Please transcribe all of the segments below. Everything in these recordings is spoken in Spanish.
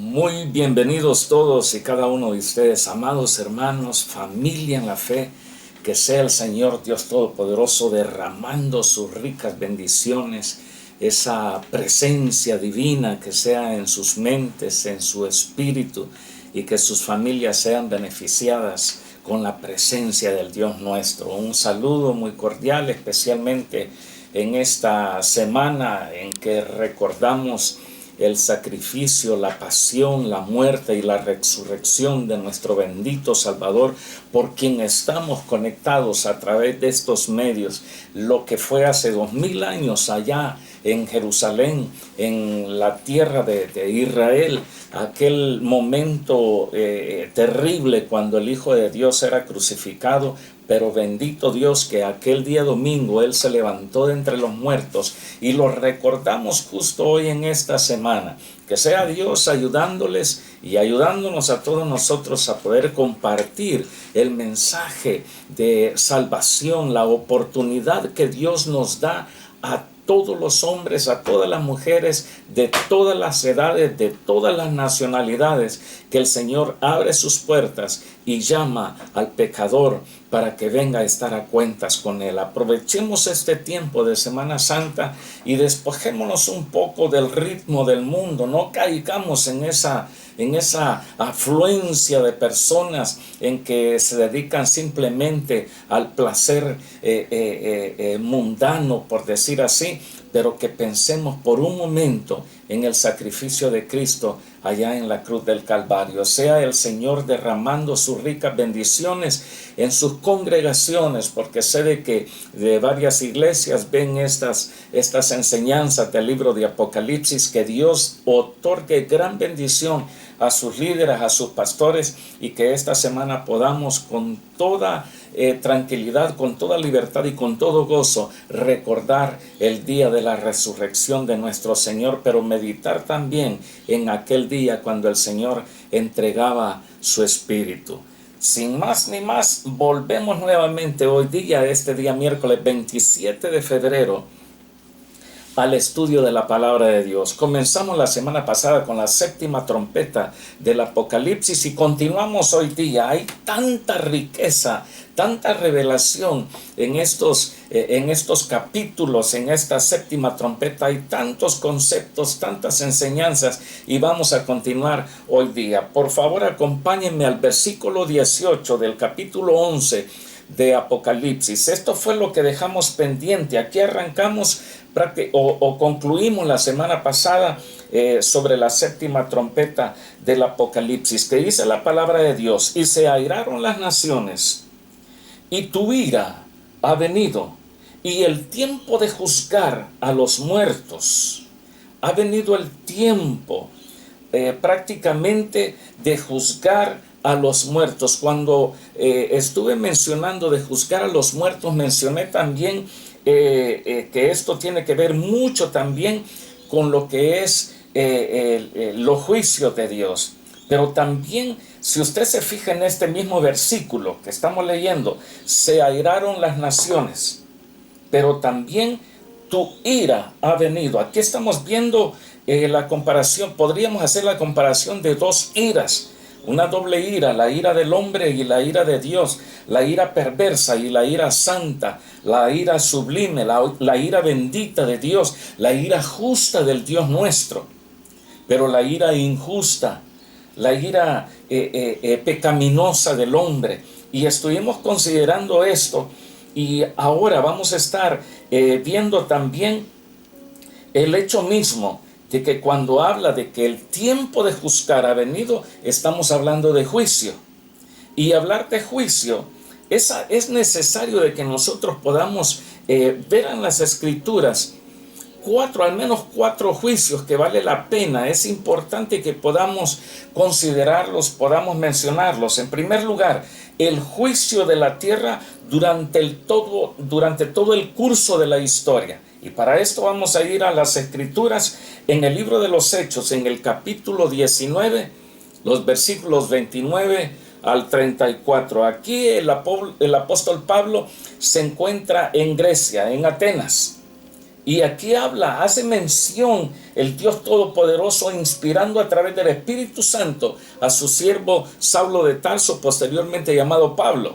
Muy bienvenidos todos y cada uno de ustedes, amados hermanos, familia en la fe. Que sea el Señor Dios Todopoderoso derramando sus ricas bendiciones, esa presencia divina que sea en sus mentes, en su espíritu, y que sus familias sean beneficiadas con la presencia del Dios nuestro. Un saludo muy cordial, especialmente en esta semana en que recordamos el sacrificio, la pasión, la muerte y la resurrección de nuestro bendito Salvador, por quien estamos conectados a través de estos medios. Lo que fue hace 2000 años allá en Jerusalén, en la tierra de Israel, aquel momento terrible cuando el Hijo de Dios era crucificado. Pero bendito Dios que aquel día domingo Él se levantó de entre los muertos y lo recordamos justo hoy en esta semana. Que sea Dios ayudándoles y ayudándonos a todos nosotros a poder compartir el mensaje de salvación, la oportunidad que Dios nos da a todos los hombres, a todas las mujeres, de todas las edades, de todas las nacionalidades, que el Señor abre sus puertas y llama al pecador para que venga a estar a cuentas con Él. Aprovechemos este tiempo de Semana Santa y despojémonos un poco del ritmo del mundo. No caigamos en esa afluencia de personas en que se dedican simplemente al placer mundano, por decir así, pero que pensemos por un momento en el sacrificio de Cristo allá en la cruz del Calvario. Sea el Señor derramando sus ricas bendiciones en sus congregaciones, porque sé de que de varias iglesias ven estas enseñanzas del libro de Apocalipsis. Que Dios otorgue gran bendición a sus líderes, a sus pastores, y que esta semana podamos con toda tranquilidad, con toda libertad y con todo gozo recordar el día de la resurrección de nuestro Señor, pero meditar también en aquel día cuando el Señor entregaba su espíritu. Sin más ni más, volvemos nuevamente hoy día, este día miércoles 27 de febrero, al estudio de la palabra de Dios. Comenzamos la semana pasada con la séptima trompeta del Apocalipsis y continuamos hoy día. Hay tanta riqueza, tanta revelación en estos capítulos, en esta séptima trompeta. Hay tantos conceptos, tantas enseñanzas, y vamos a continuar hoy día. Por favor, acompáñenme al versículo 18 del capítulo 11 de Apocalipsis. Esto fue lo que dejamos pendiente. Aquí arrancamos o concluimos la semana pasada sobre la séptima trompeta del Apocalipsis, que dice la palabra de Dios: y se airaron las naciones, y tu ira ha venido, y el tiempo de juzgar a los muertos. Ha venido el tiempo prácticamente de juzgar a los muertos. Cuando estuve mencionando de juzgar a los muertos, mencioné también que esto tiene que ver mucho también con lo que es los juicios de Dios. Pero también, si usted se fija en este mismo versículo que estamos leyendo, se airaron las naciones, pero también tu ira ha venido. Aquí estamos viendo la comparación. Podríamos hacer la comparación de dos iras, una doble ira: la ira del hombre y la ira de Dios, la ira perversa y la ira santa, la ira sublime, la ira bendita de Dios, la ira justa del Dios nuestro. Pero la ira injusta, la ira pecaminosa del hombre. Y estuvimos considerando esto, y ahora vamos a estar viendo también el hecho mismo de que cuando habla de que el tiempo de juzgar ha venido, estamos hablando de juicio. Y hablar de juicio es necesario de que nosotros podamos ver en las Escrituras al menos cuatro juicios que vale la pena. Es importante que podamos considerarlos, podamos mencionarlos. En primer lugar, el juicio de la tierra durante todo el curso de la historia. Y para esto vamos a ir a las Escrituras en el libro de los Hechos, en el capítulo 19, los versículos 29 al 34. Aquí el apóstol Pablo se encuentra en Grecia, en Atenas. Y aquí hace mención el Dios Todopoderoso inspirando a través del Espíritu Santo a su siervo Saulo de Tarso, posteriormente llamado Pablo,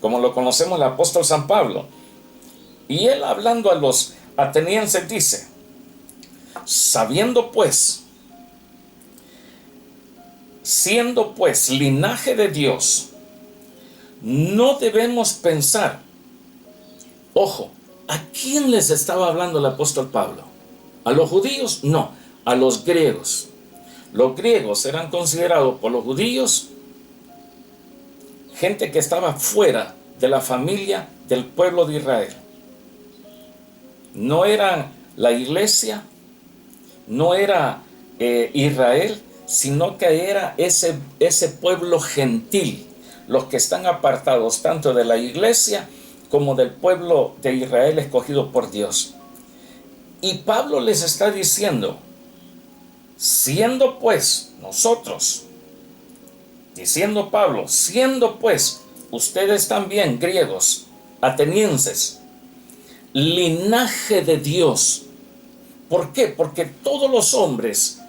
como lo conocemos el apóstol San Pablo. Y él, hablando a los atenienses, dice: siendo pues linaje de Dios, no debemos pensar. Ojo, ¿a quién les estaba hablando el apóstol Pablo? ¿A los judíos? No, a los griegos. Los griegos eran considerados por los judíos gente que estaba fuera de la familia del pueblo de Israel. No eran la iglesia, no era Israel, sino que era ese pueblo gentil, los que están apartados tanto de la iglesia como del pueblo de Israel escogido por Dios. Y Pablo les está diciendo: siendo pues ustedes también, griegos, atenienses, linaje de Dios. ¿Por qué? Porque todos los hombres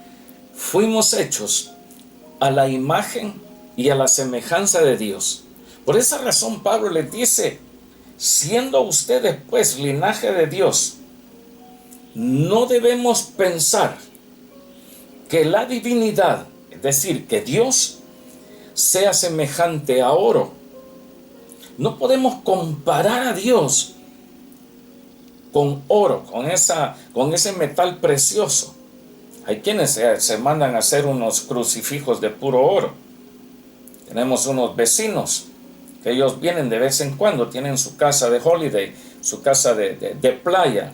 fuimos hechos a la imagen y a la semejanza de Dios. Por esa razón Pablo les dice: siendo ustedes pues linaje de Dios, no debemos pensar que la divinidad, es decir, que Dios, sea semejante a oro. No podemos comparar a Dios con oro, con ese metal precioso. Hay quienes se mandan a hacer unos crucifijos de puro oro. Tenemos unos vecinos que ellos vienen de vez en cuando, tienen su casa de holiday, su casa de playa,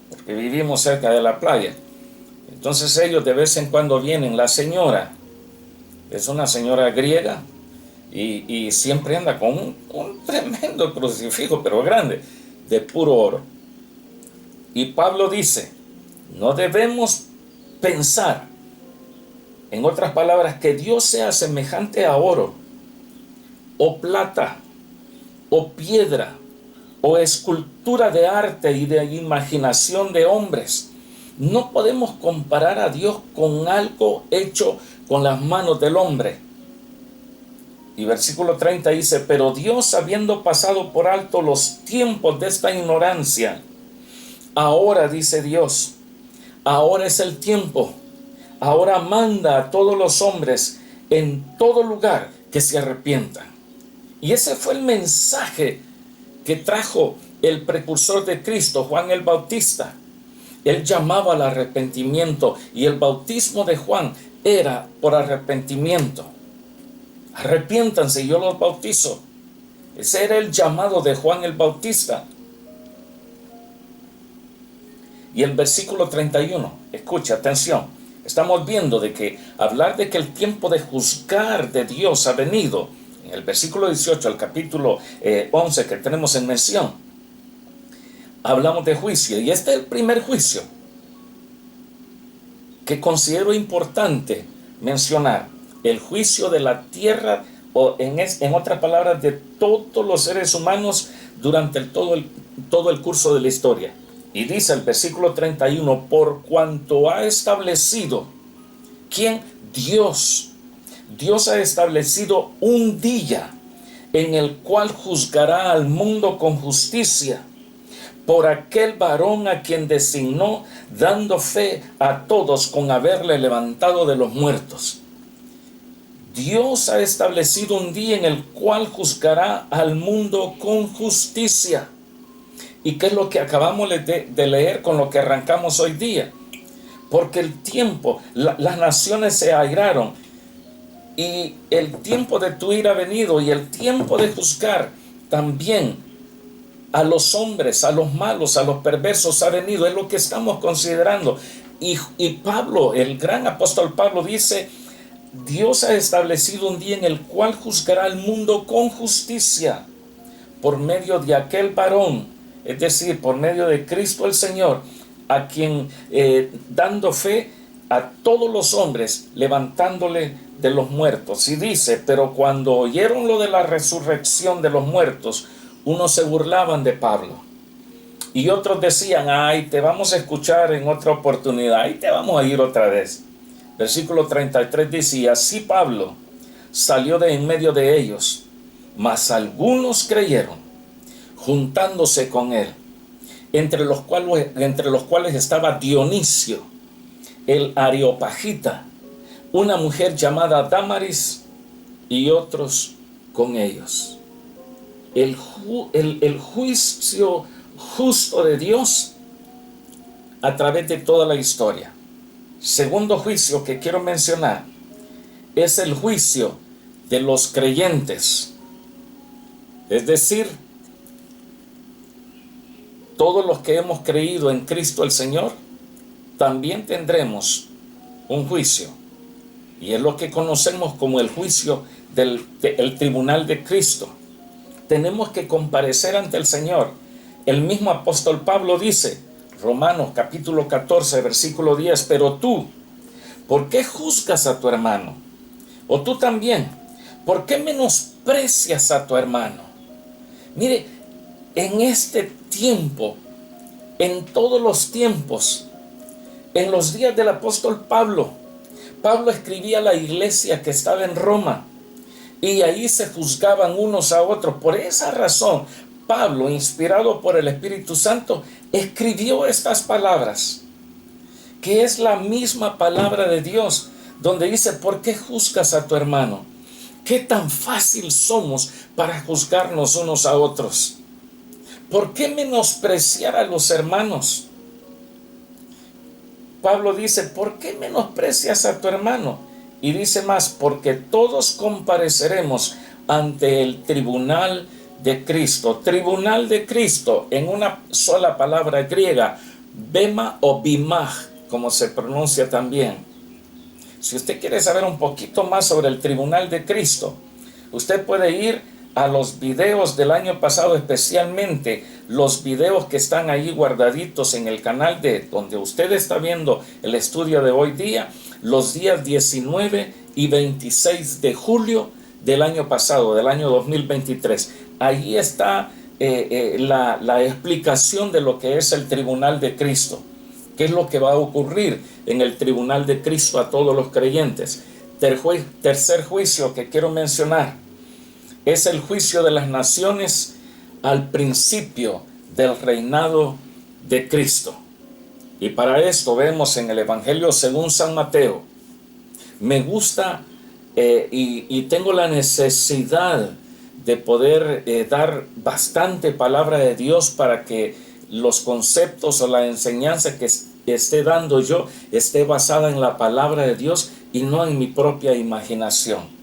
porque vivimos cerca de la playa. Entonces ellos de vez en cuando vienen. La señora es una señora griega y siempre anda con un tremendo crucifijo, pero grande, de puro oro. Y Pablo dice: no debemos pensar, en otras palabras, que Dios sea semejante a oro, o plata, o piedra, o escultura de arte y de imaginación de hombres. No podemos comparar a Dios con algo hecho con las manos del hombre. Y versículo 30 dice: pero Dios, habiendo pasado por alto los tiempos de esta ignorancia, ahora, dice Dios, ahora es el tiempo, ahora manda a todos los hombres en todo lugar que se arrepientan. Y ese fue el mensaje que trajo el precursor de Cristo, Juan el Bautista. Él llamaba al arrepentimiento, y el bautismo de Juan era por arrepentimiento. Arrepiéntanse, yo los bautizo. Ese era el llamado de Juan el Bautista. Y el versículo 31, escucha, atención. Estamos viendo de que hablar de que el tiempo de juzgar de Dios ha venido. En el versículo 18, al capítulo 11 que tenemos en mención, hablamos de juicio. Y este es el primer juicio que considero importante mencionar: el juicio de la tierra, o en otras palabras, de todos los seres humanos durante todo el curso de la historia. Y dice el versículo 31: por cuanto ha establecido, ¿quién? Dios. Dios ha establecido un día en el cual juzgará al mundo con justicia, por aquel varón a quien designó, dando fe a todos con haberle levantado de los muertos. Dios ha establecido un día en el cual juzgará al mundo con justicia. ¿Y qué es lo que acabamos de leer con lo que arrancamos hoy día? Porque el tiempo, las naciones se airaron, y el tiempo de tu ira ha venido, y el tiempo de juzgar también a los hombres, a los malos, a los perversos ha venido. Es lo que estamos considerando. Y Pablo, el gran apóstol Pablo, dice: Dios ha establecido un día en el cual juzgará al mundo con justicia, por medio de aquel varón, es decir, por medio de Cristo el Señor, a quien dando fe a todos los hombres, levantándole de los muertos. Y dice: pero cuando oyeron lo de la resurrección de los muertos, unos se burlaban de Pablo. Y otros decían, ay, te vamos a escuchar en otra oportunidad, ahí te vamos a ir otra vez. Versículo 33 dice, y así Pablo salió de en medio de ellos, mas algunos creyeron, juntándose con él, entre los cuales estaba Dionisio, el Areopagita, una mujer llamada Dámaris, y otros con ellos. El juicio justo de Dios a través de toda la historia. Segundo juicio que quiero mencionar es el juicio de los creyentes. Es decir, todos los que hemos creído en Cristo el Señor, también tendremos un juicio. Y es lo que conocemos como el juicio del tribunal de Cristo. Tenemos que comparecer ante el Señor. El mismo apóstol Pablo dice, Romanos capítulo 14, versículo 10, pero tú, ¿por qué juzgas a tu hermano? O tú también, ¿por qué menosprecias a tu hermano? Mire, en este tiempo, en todos los tiempos, en los días del apóstol Pablo, Pablo escribía a la iglesia que estaba en Roma, y ahí se juzgaban unos a otros. Por esa razón, Pablo, inspirado por el Espíritu Santo, escribió estas palabras, que es la misma palabra de Dios, donde dice, ¿por qué juzgas a tu hermano? ¿Qué tan fácil somos para juzgarnos unos a otros? ¿Por qué menospreciar a los hermanos? Pablo dice, ¿por qué menosprecias a tu hermano? Y dice más, porque todos compareceremos ante el tribunal de Cristo. Tribunal de Cristo, en una sola palabra griega, bema o bimaj, como se pronuncia también. Si usted quiere saber un poquito más sobre el tribunal de Cristo, usted puede ir a los videos del año pasado, especialmente los videos que están ahí guardaditos en el canal de donde usted está viendo el estudio de hoy día, los días 19 y 26 de julio del año pasado, del año 2023. Ahí está la explicación de lo que es el tribunal de Cristo. ¿Qué es lo que va a ocurrir en el tribunal de Cristo a todos los creyentes? Tercer juicio que quiero mencionar es el juicio de las naciones al principio del reinado de Cristo. Y para esto vemos en el Evangelio según San Mateo. Me gusta y tengo la necesidad de poder dar bastante palabra de Dios para que los conceptos o la enseñanza que esté dando yo esté basada en la palabra de Dios y no en mi propia imaginación.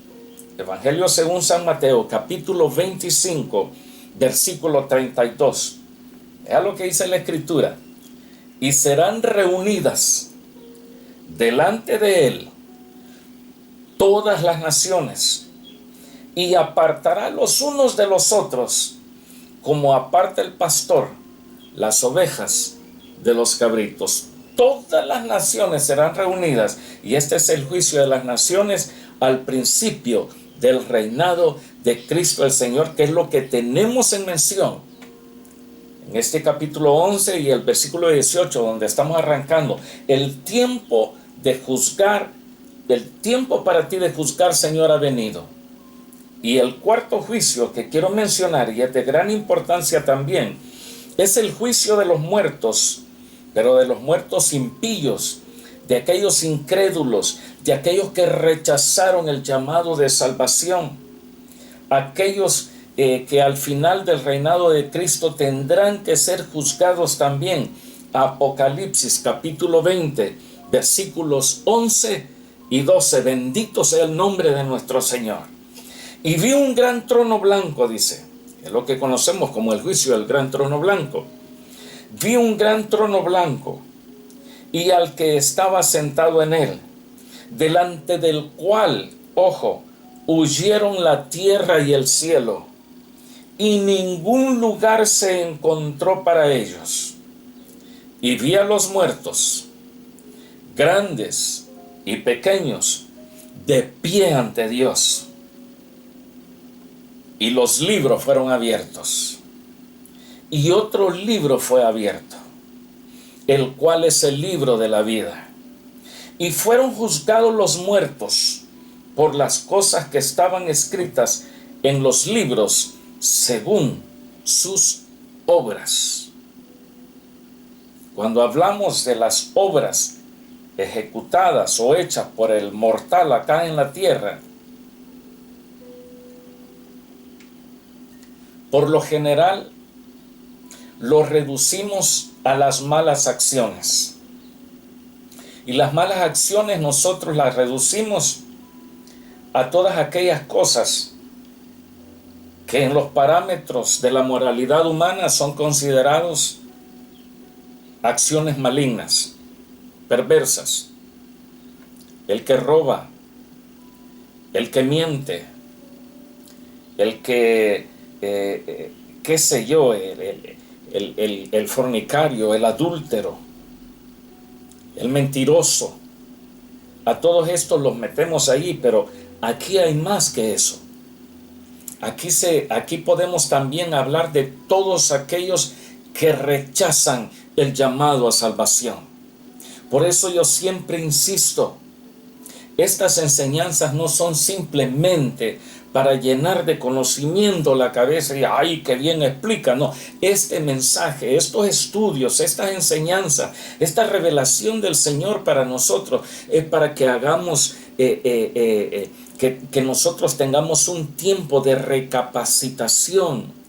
Evangelio según San Mateo, capítulo 25, versículo 32. Vea lo que dice la Escritura. Y serán reunidas delante de él todas las naciones, y apartará los unos de los otros, como aparta el pastor las ovejas de los cabritos. Todas las naciones serán reunidas, y este es el juicio de las naciones al principio del reinado de Cristo el Señor, que es lo que tenemos en mención en este capítulo 11 y el versículo 18, donde estamos arrancando. El tiempo de juzgar, el tiempo para ti de juzgar, Señor, ha venido. Y el cuarto juicio que quiero mencionar, y es de gran importancia también, es el juicio de los muertos, pero de los muertos impíos, de aquellos incrédulos, de aquellos que rechazaron el llamado de salvación, aquellos que al final del reinado de Cristo tendrán que ser juzgados también. Apocalipsis capítulo 20, versículos 11 y 12. Bendito sea el nombre de nuestro Señor. Y vi un gran trono blanco, dice, es lo que conocemos como el juicio del gran trono blanco. Vi un gran trono blanco y al que estaba sentado en él, delante del cual, ojo, huyeron la tierra y el cielo, y ningún lugar se encontró para ellos. Y vi a los muertos, grandes y pequeños, de pie ante Dios. Y los libros fueron abiertos. y otro libro fue abierto, el cual es el libro de la vida. Y fueron juzgados los muertos por las cosas que estaban escritas en los libros según sus obras. Cuando hablamos de las obras ejecutadas o hechas por el mortal acá en la tierra, por lo general lo reducimos a las malas acciones. Y las malas acciones nosotros las reducimos a todas aquellas cosas que en los parámetros de la moralidad humana son considerados acciones malignas, perversas. El que roba, el que miente, el que, qué sé yo, el fornicario, el adúltero, el mentiroso. A todos estos los metemos ahí, pero aquí hay más que eso. Aquí podemos también hablar de todos aquellos que rechazan el llamado a salvación. Por eso yo siempre insisto, estas enseñanzas no son simplemente para llenar de conocimiento la cabeza y ¡ay, qué bien explica! No, este mensaje, estos estudios, estas enseñanzas, esta revelación del Señor para nosotros es para que hagamos, que nosotros tengamos un tiempo de recapacitación,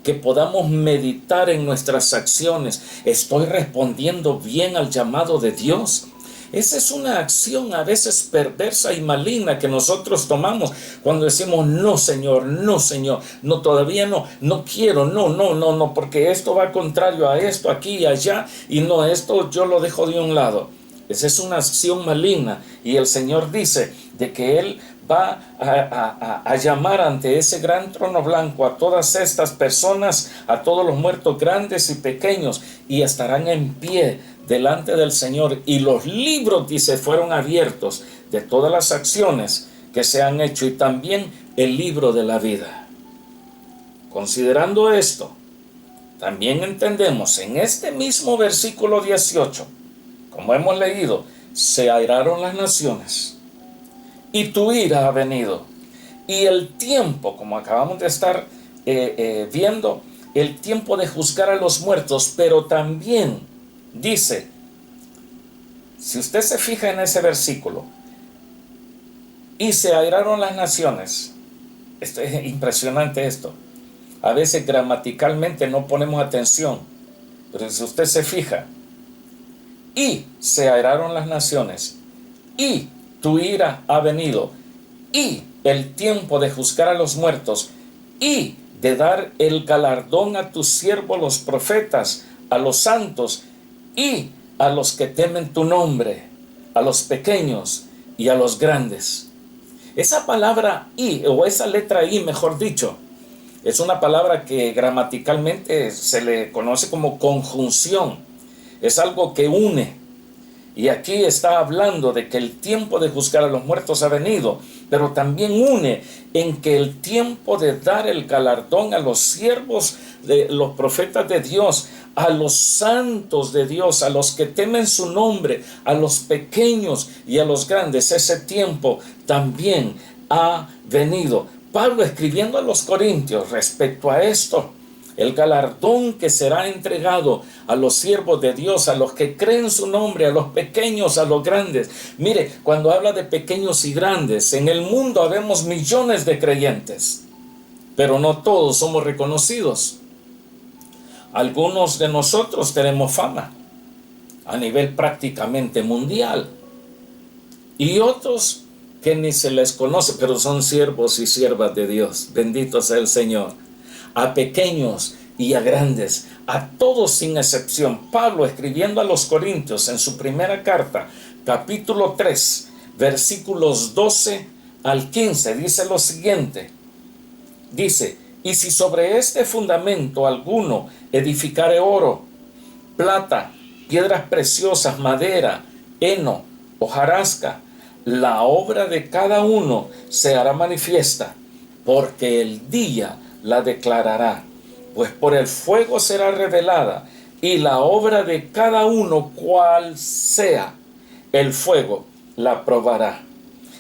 que podamos meditar en nuestras acciones. ¿Estoy respondiendo bien al llamado de Dios? Esa es una acción a veces perversa y maligna que nosotros tomamos cuando decimos, no Señor, no, todavía no quiero, no, porque esto va contrario a esto, aquí y allá, y no, esto yo lo dejo de un lado. Esa es una acción maligna, y el Señor dice de que Él va a llamar ante ese gran trono blanco a todas estas personas, a todos los muertos grandes y pequeños, y estarán en pie delante del Señor, y los libros, dice, fueron abiertos de todas las acciones que se han hecho, y también el libro de la vida. Considerando esto, también entendemos en este mismo versículo 18, como hemos leído, se airaron las naciones y tu ira ha venido, y el tiempo, como acabamos de estar viendo, el tiempo de juzgar a los muertos, pero también dice, si usted se fija en ese versículo, y se airaron las naciones. Esto es impresionante esto. A veces gramaticalmente no ponemos atención, pero si usted se fija, y se airaron las naciones, y tu ira ha venido, y el tiempo de juzgar a los muertos, y de dar el galardón a tus siervos los profetas, a los santos, y a los que temen tu nombre, a los pequeños y a los grandes. Esa palabra y, o esa letra I, mejor dicho, es una palabra que gramaticalmente se le conoce como conjunción. Es algo que une. Y aquí está hablando de que el tiempo de juzgar a los muertos ha venido, pero también une en que el tiempo de dar el galardón a los siervos de los profetas de Dios, a los santos de Dios, a los que temen su nombre, a los pequeños y a los grandes, ese tiempo también ha venido. Pablo escribiendo a los Corintios respecto a esto, el galardón que será entregado a los siervos de Dios, a los que creen su nombre, a los pequeños, a los grandes. Mire, cuando habla de pequeños y grandes, en el mundo habemos millones de creyentes, pero no todos somos reconocidos. Algunos de nosotros tenemos fama a nivel prácticamente mundial, y otros que ni se les conoce, pero son siervos y siervas de Dios. Bendito sea el Señor. A pequeños y a grandes, a todos sin excepción. Pablo, escribiendo a los Corintios en su primera carta, capítulo 3, versículos 12 al 15, dice lo siguiente. Dice, y si sobre este fundamento alguno edificare oro, plata, piedras preciosas, madera, heno, hojarasca, la obra de cada uno se hará manifiesta, porque el día la declarará, pues por el fuego será revelada, y la obra de cada uno, cual sea el fuego, la probará.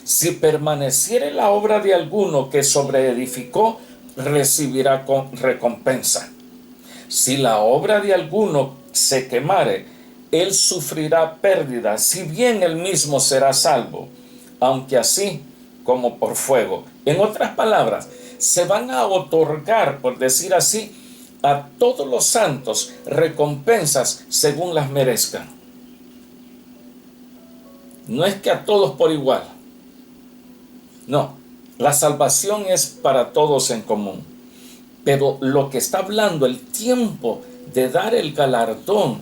Si permaneciere la obra de alguno que sobreedificó, recibirá recompensa. Si la obra de alguno se quemare, él sufrirá pérdida, si bien él mismo será salvo, aunque así como por fuego. En otras palabras, se van a otorgar, por decir así, a todos los santos recompensas según las merezcan. No es que a todos por igual. No, la salvación es para todos en común. Pero lo que está hablando, el tiempo de dar el galardón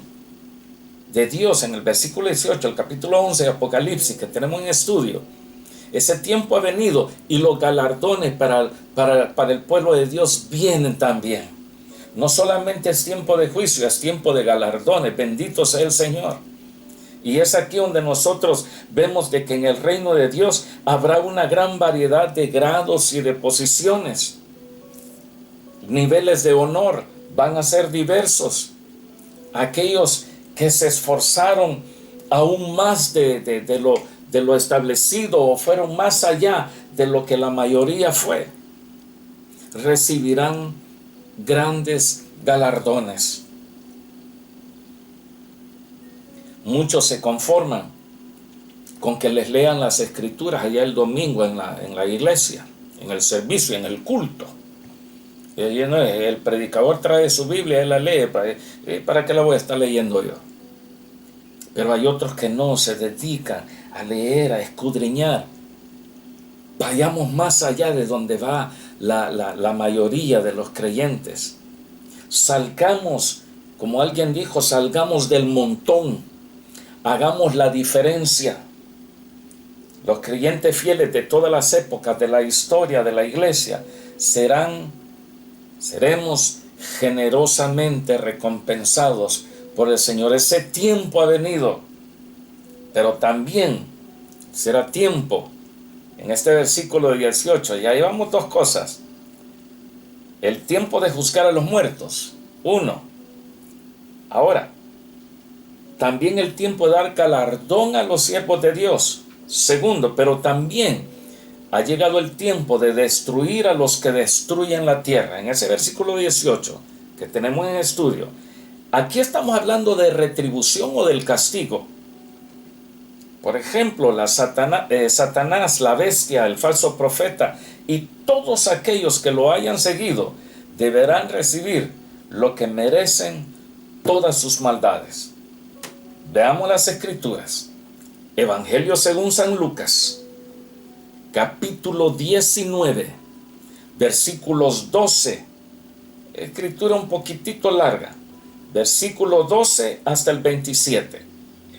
de Dios en el versículo 18, el capítulo 11 de Apocalipsis que tenemos en estudio, ese tiempo ha venido y los galardones para el pueblo de Dios vienen también. No solamente es tiempo de juicio, es tiempo de galardones. Bendito sea el Señor. Y es aquí donde nosotros vemos de que en el reino de Dios habrá una gran variedad de grados y de posiciones. Niveles de honor van a ser diversos. Aquellos que se esforzaron aún más de lo establecido o fueron más allá de lo que la mayoría fue, recibirán grandes galardones. Muchos se conforman con que les lean las escrituras allá el domingo en la iglesia, en el servicio, en el culto. El predicador trae su Biblia, él la lee, ¿para qué la voy a estar leyendo yo? Pero hay otros que no, se dedican a leer, a escudriñar. Vayamos más allá de donde va la mayoría de los creyentes. Salgamos, como alguien dijo, salgamos del montón. Hagamos la diferencia. Los creyentes fieles de todas las épocas de la historia de la iglesia seremos generosamente recompensados por el Señor. Ese tiempo ha venido, pero también será tiempo, en este versículo 18, ya llevamos dos cosas. El tiempo de juzgar a los muertos, uno. Ahora, también el tiempo de dar galardón a los siervos de Dios, segundo. Pero también ha llegado el tiempo de destruir a los que destruyen la tierra. En ese versículo 18 que tenemos en estudio, aquí estamos hablando de retribución o del castigo. Por ejemplo, Satanás, la bestia, el falso profeta y todos aquellos que lo hayan seguido deberán recibir lo que merecen todas sus maldades. Veamos las escrituras. Evangelio según San Lucas, capítulo 19, versículos 12. Escritura un poquitito larga. Versículo 12 hasta el 27.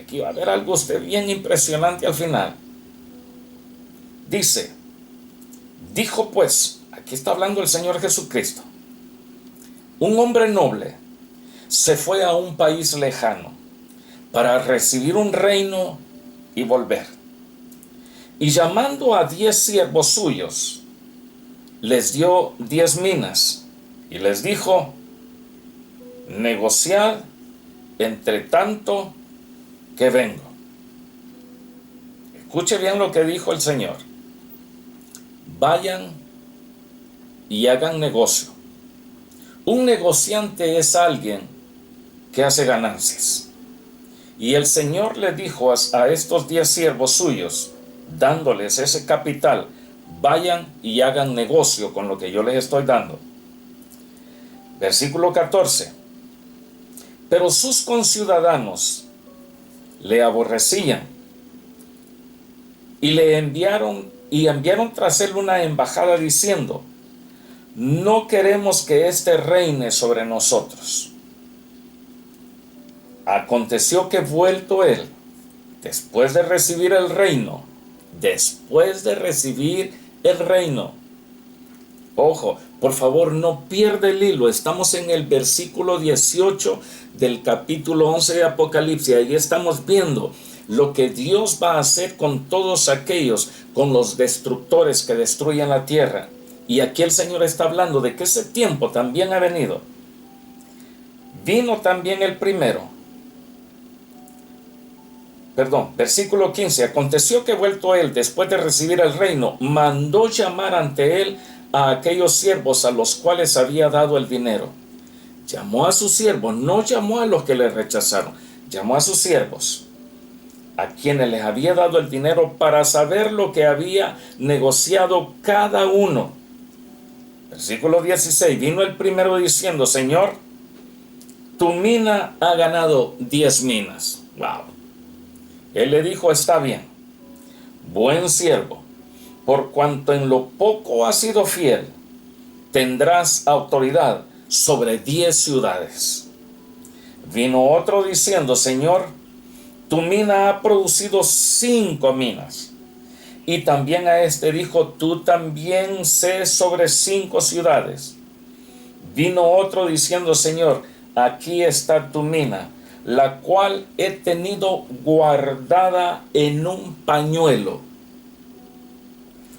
Aquí va a haber algo bien impresionante al final. Dice, dijo pues, aquí está hablando el Señor Jesucristo, un hombre noble se fue a un país lejano para recibir un reino y volver. Y llamando a 10 siervos suyos, les dio 10 minas y les dijo, negociad entre tanto que vengo. Escuche bien lo que dijo el Señor. Vayan y hagan negocio. Un negociante es alguien que hace ganancias. Y el Señor le dijo a estos 10 siervos suyos, dándoles ese capital, vayan y hagan negocio con lo que yo les estoy dando. Versículo 14. Pero sus conciudadanos le aborrecían y enviaron tras él una embajada diciendo, no queremos que éste reine sobre nosotros. Aconteció que vuelto él, después de recibir el reino, ojo, por favor no pierda el hilo, estamos en el versículo 18 del capítulo 11 de Apocalipsis, ahí estamos viendo lo que Dios va a hacer con todos aquellos, con los destructores que destruyen la tierra. Y aquí el Señor está hablando de que ese tiempo también ha venido. Vino también el primero. Versículo 15. Aconteció que vuelto él, después de recibir el reino, mandó llamar ante él a aquellos siervos a los cuales había dado el dinero. Llamó a sus siervos, no llamó a los que le rechazaron, llamó a sus siervos, a quienes les había dado el dinero, para saber lo que había negociado cada uno. Versículo 16. Vino el primero diciendo: Señor, tu mina ha ganado 10 minas. Wow. Él le dijo: está bien, buen siervo, por cuanto en lo poco has sido fiel, tendrás autoridad sobre 10 ciudades. Vino otro diciendo: Señor, tu mina ha producido 5 minas. Y también a este dijo: tú también sé sobre 5 ciudades. Vino otro diciendo: Señor, aquí está tu mina, la cual he tenido guardada en un pañuelo.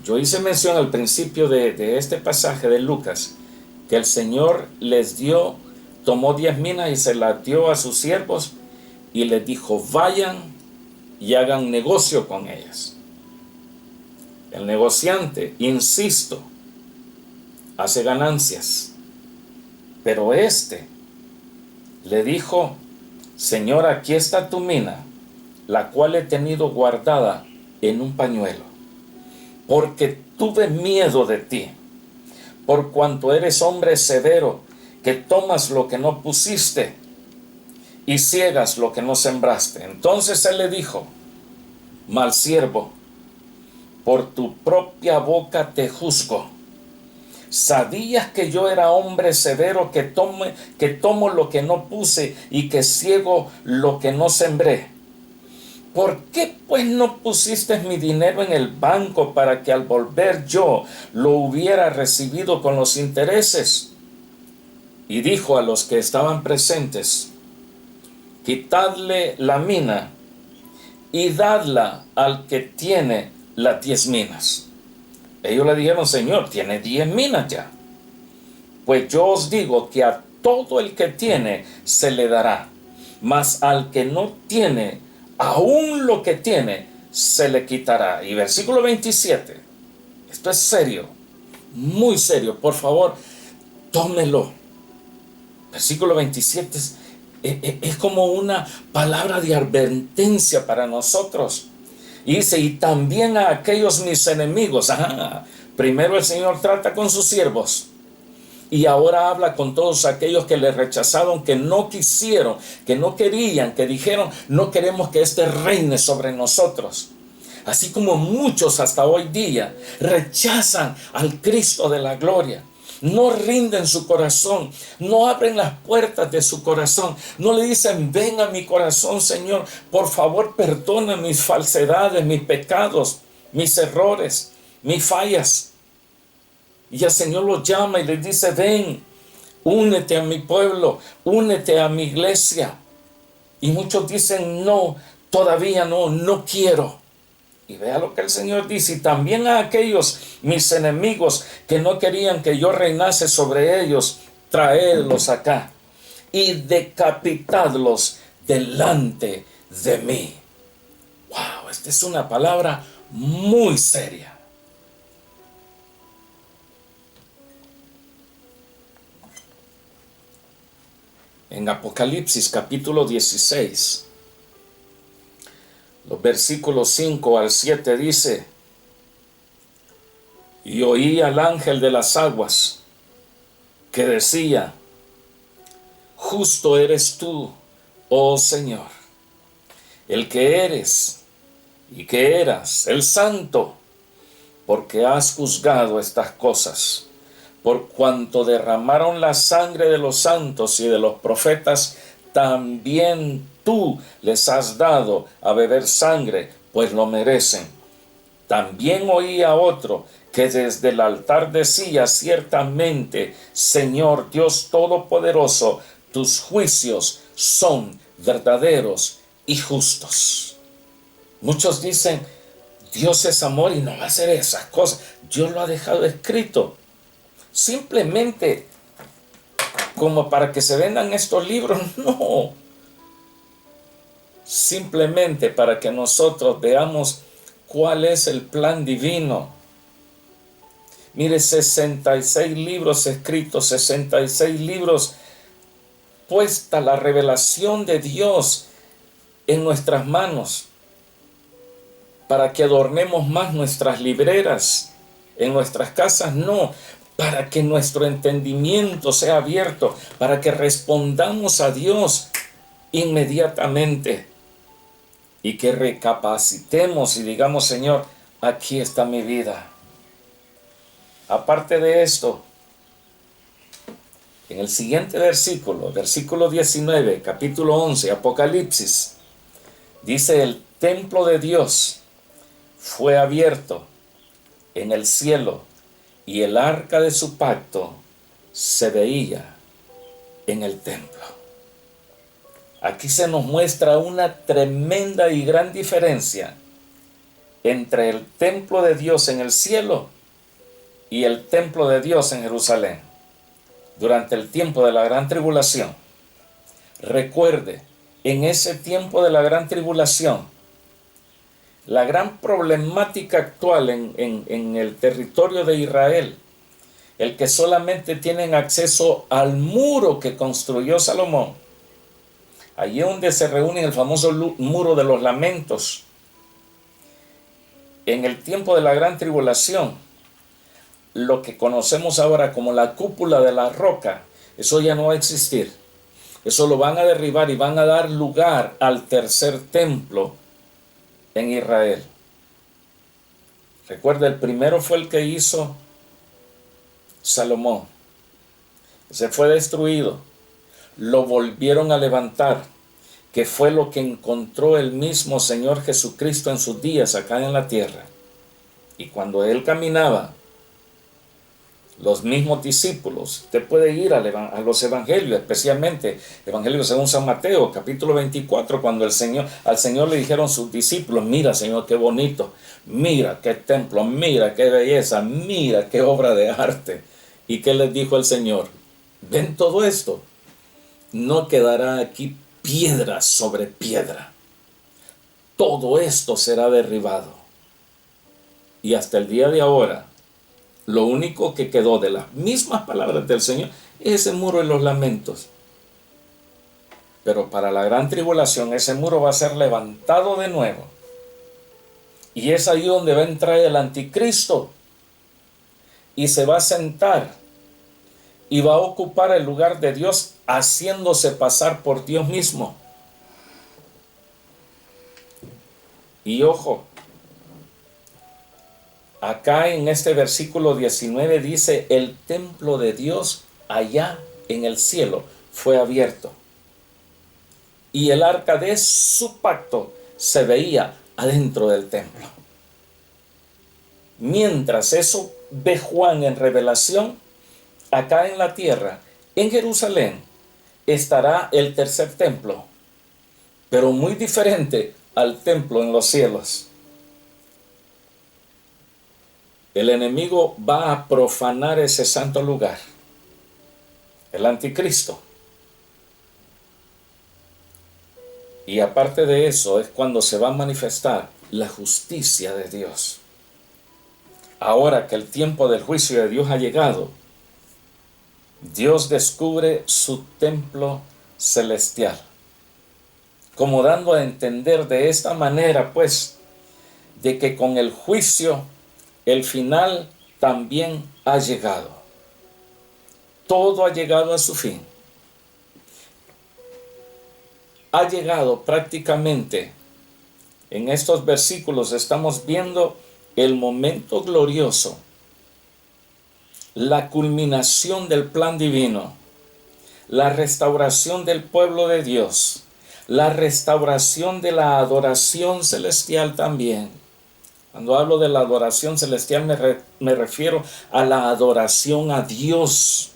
Yo hice mención al principio de este pasaje de Lucas, que el Señor les dio, tomó 10 minas y se las dio a sus siervos y les dijo: vayan y hagan negocio con ellas. El negociante, insisto, hace ganancias, pero este le dijo: Señor, aquí está tu mina, la cual he tenido guardada en un pañuelo, porque tuve miedo de ti, por cuanto eres hombre severo, que tomas lo que no pusiste y ciegas lo que no sembraste. Entonces él le dijo: mal siervo, por tu propia boca te juzgo. ¿Sabías que yo era hombre severo, que tomo lo que no puse y que ciego lo que no sembré? ¿Por qué pues no pusiste mi dinero en el banco, para que al volver yo lo hubiera recibido con los intereses? Y dijo a los que estaban presentes: quitadle la mina y dadla al que tiene las 10 minas. Ellos le dijeron: Señor, tiene 10 minas ya. Pues yo os digo que a todo el que tiene se le dará, mas al que no tiene, aún lo que tiene se le quitará. Y versículo 27. Esto es serio, muy serio. Por favor, tómelo. Versículo 27 es como una palabra de advertencia para nosotros. Y dice: y también a aquellos mis enemigos. Primero el Señor trata con sus siervos, y ahora habla con todos aquellos que le rechazaron, que no quisieron, que no querían, que dijeron: no queremos que este reine sobre nosotros. Así como muchos hasta hoy día rechazan al Cristo de la gloria. No rinden su corazón, no abren las puertas de su corazón, no le dicen: ven a mi corazón, Señor, por favor perdona mis falsedades, mis pecados, mis errores, mis fallas. Y el Señor los llama y les dice: ven, únete a mi pueblo, únete a mi iglesia. Y muchos dicen: no, todavía no, no quiero. Y vea lo que el Señor dice: y también a aquellos mis enemigos que no querían que yo reinase sobre ellos, traedlos acá y decapitadlos delante de mí. Wow, esta es una palabra muy seria. En Apocalipsis capítulo 16, los versículos 5 al 7 dice: y oí al ángel de las aguas que decía: justo eres tú, oh Señor, el que eres y que eras, el santo, porque has juzgado estas cosas, por cuanto derramaron la sangre de los santos y de los profetas, también tú les has dado a beber sangre, pues lo merecen. También oí a otro que desde el altar decía: ciertamente, Señor Dios Todopoderoso, tus juicios son verdaderos y justos. Muchos dicen: Dios es amor y no va a hacer esas cosas. Dios lo ha dejado escrito. Simplemente como para que se vendan estos libros, no. Simplemente para que nosotros veamos cuál es el plan divino. Mire, 66 libros escritos, 66 libros puesta la revelación de Dios en nuestras manos para que adornemos más nuestras libreras en nuestras casas, no, para que nuestro entendimiento sea abierto, para que respondamos a Dios inmediatamente y que recapacitemos y digamos, Señor, aquí está mi vida. Aparte de esto, en el siguiente versículo 19, capítulo 11, Apocalipsis, dice: el templo de Dios fue abierto en el cielo y el arca de su pacto se veía en el templo. Aquí se nos muestra una tremenda y gran diferencia entre el templo de Dios en el cielo y el templo de Dios en Jerusalén durante el tiempo de la gran tribulación. Recuerde, en ese tiempo de la gran tribulación, la gran problemática actual en el territorio de Israel, el que solamente tienen acceso al muro que construyó Salomón, allí donde se reúne el famoso muro de los lamentos. En el tiempo de la gran tribulación, lo que conocemos ahora como la cúpula de la roca, eso ya no va a existir. Eso lo van a derribar y van a dar lugar al tercer templo en Israel. Recuerda, el primero fue el que hizo Salomón. Se fue destruido. Lo volvieron a levantar, que fue lo que encontró el mismo Señor Jesucristo en sus días acá en la tierra. Y cuando Él caminaba, los mismos discípulos, usted puede ir a los evangelios, especialmente Evangelio según San Mateo, capítulo 24, cuando al Señor le dijeron sus discípulos: mira, Señor, qué bonito, mira qué templo, mira qué belleza, mira qué obra de arte. ¿Y qué les dijo el Señor? ¿Ven todo esto? No quedará aquí piedra sobre piedra. Todo esto será derribado. Y hasta el día de ahora, lo único que quedó de las mismas palabras del Señor es ese muro de los lamentos. Pero para la gran tribulación ese muro va a ser levantado de nuevo. Y es ahí donde va a entrar el anticristo. Y se va a sentar. Y va a ocupar el lugar de Dios, haciéndose pasar por Dios mismo. Y ojo, acá en este versículo 19 dice: el templo de Dios allá en el cielo fue abierto y el arca de su pacto se veía adentro del templo. Mientras eso ve Juan en revelación, acá en la tierra, en Jerusalén, estará el tercer templo, pero muy diferente al templo en los cielos. El enemigo va a profanar ese santo lugar, el anticristo. Y aparte de eso es cuando se va a manifestar la justicia de Dios. Ahora que el tiempo del juicio de Dios ha llegado, Dios descubre su templo celestial, como dando a entender de esta manera, pues, de que con el juicio el final también ha llegado. Todo ha llegado a su fin. Ha llegado prácticamente. En estos versículos estamos viendo el momento glorioso, la culminación del plan divino, la restauración del pueblo de Dios, la restauración de la adoración celestial también. Cuando hablo de la adoración celestial me refiero a la adoración a Dios,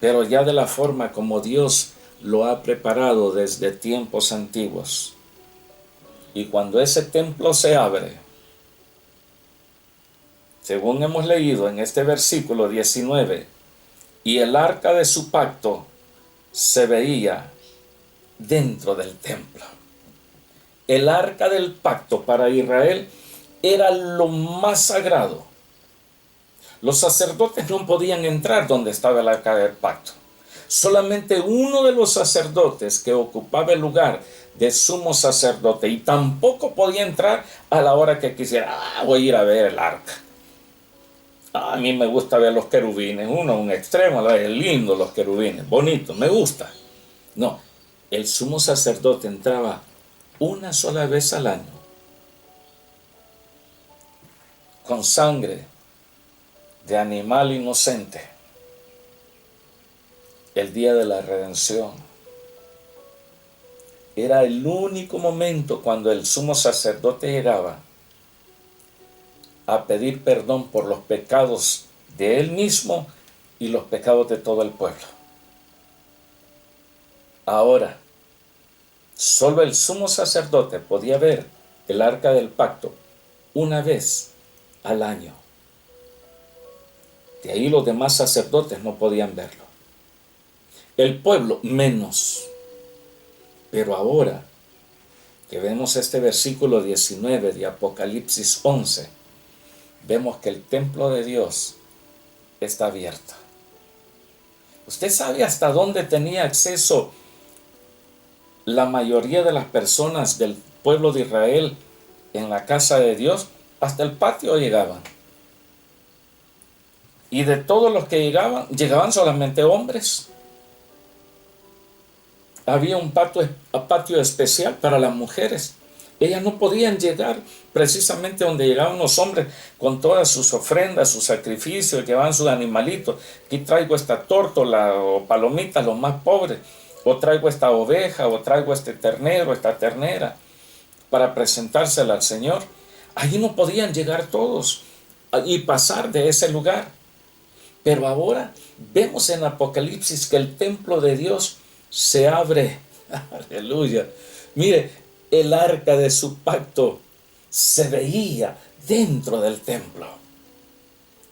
pero ya de la forma como Dios lo ha preparado desde tiempos antiguos. Y cuando ese templo se abre, según hemos leído en este versículo 19, y el arca de su pacto se veía dentro del templo. El arca del pacto para Israel era lo más sagrado. Los sacerdotes no podían entrar donde estaba el arca del pacto. Solamente uno de los sacerdotes que ocupaba el lugar de sumo sacerdote, y tampoco podía entrar a la hora que quisiera. Voy a ir a ver el arca. A mí me gusta ver los querubines, uno a un extremo, es lindo los querubines, bonito, me gusta. No, el sumo sacerdote entraba una sola vez al año, con sangre de animal inocente, el día de la redención. Era el único momento cuando el sumo sacerdote llegaba a pedir perdón por los pecados de él mismo y los pecados de todo el pueblo. Ahora, solo el sumo sacerdote podía ver el arca del pacto una vez al año. De ahí los demás sacerdotes no podían verlo. El pueblo menos. Pero ahora que vemos este versículo 19 de Apocalipsis 11, vemos que el templo de Dios está abierto. ¿Usted sabe hasta dónde tenía acceso la mayoría de las personas del pueblo de Israel en la casa de Dios? Hasta el patio llegaban. Y de todos los que llegaban solamente hombres. Había un patio especial para las mujeres. Ellas no podían llegar precisamente donde llegaban los hombres con todas sus ofrendas, sus sacrificios, llevaban sus animalitos. Aquí traigo esta tórtola o palomita, los más pobres. O traigo esta oveja, o traigo este ternero, esta ternera, para presentársela al Señor. Allí no podían llegar todos y pasar de ese lugar. Pero ahora vemos en Apocalipsis que el templo de Dios se abre. Aleluya. Mire, el arca de su pacto se veía dentro del templo.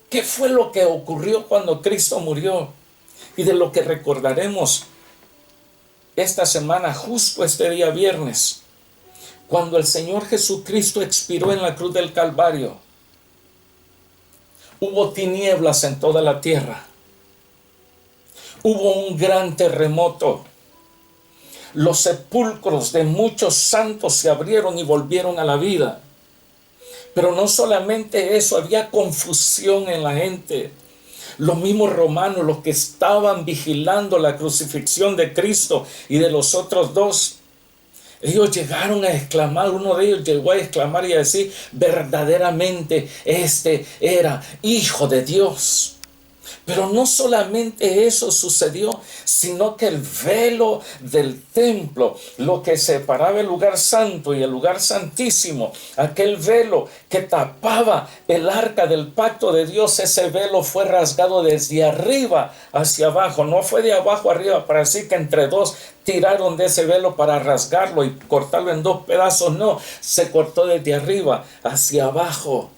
¿Qué fue lo que ocurrió cuando Cristo murió? Y de lo que recordaremos esta semana, justo este día viernes, cuando el Señor Jesucristo expiró en la cruz del Calvario. Hubo tinieblas en toda la tierra. Hubo un gran terremoto. Los sepulcros de muchos santos se abrieron y volvieron a la vida. Pero no solamente eso, había confusión en la gente. Los mismos romanos, los que estaban vigilando la crucifixión de Cristo y de los otros dos, ellos llegaron a exclamar, uno de ellos llegó a exclamar y a decir, verdaderamente este era Hijo de Dios. Pero no solamente eso sucedió, sino que el velo del templo, lo que separaba el lugar santo y el lugar santísimo, aquel velo que tapaba el arca del pacto de Dios, ese velo fue rasgado desde arriba hacia abajo. No fue de abajo arriba para decir que entre dos tiraron de ese velo para rasgarlo y cortarlo en dos pedazos. No, se cortó desde arriba hacia abajo.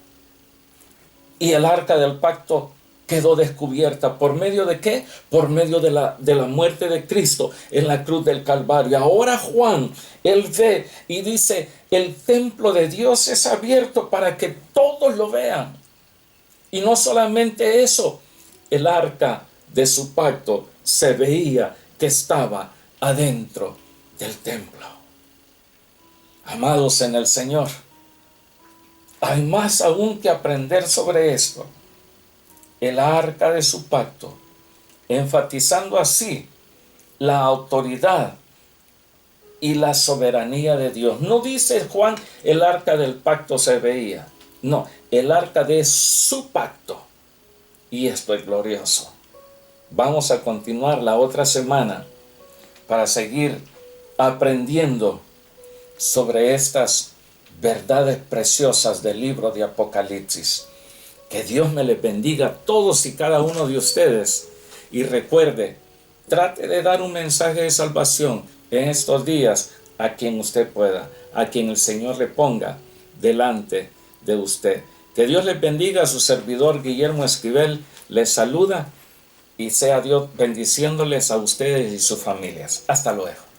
Y el arca del pacto quedó descubierta. ¿Por medio de qué? Por medio de la muerte de Cristo en la cruz del Calvario. Ahora Juan, él ve y dice, el templo de Dios es abierto para que todos lo vean. Y no solamente eso, el arca de su pacto se veía que estaba adentro del templo. Amados en el Señor, hay más aún que aprender sobre esto. El arca de su pacto, enfatizando así la autoridad y la soberanía de Dios. No dice Juan, el arca del pacto se veía. No, el arca de su pacto. Y esto es glorioso. Vamos a continuar la otra semana para seguir aprendiendo sobre estas verdades preciosas del libro de Apocalipsis. Que Dios me les bendiga a todos y cada uno de ustedes. Y recuerde, trate de dar un mensaje de salvación en estos días a quien usted pueda, a quien el Señor le ponga delante de usted. Que Dios les bendiga. A su servidor Guillermo Esquivel les saluda y sea Dios bendiciéndoles a ustedes y sus familias. Hasta luego.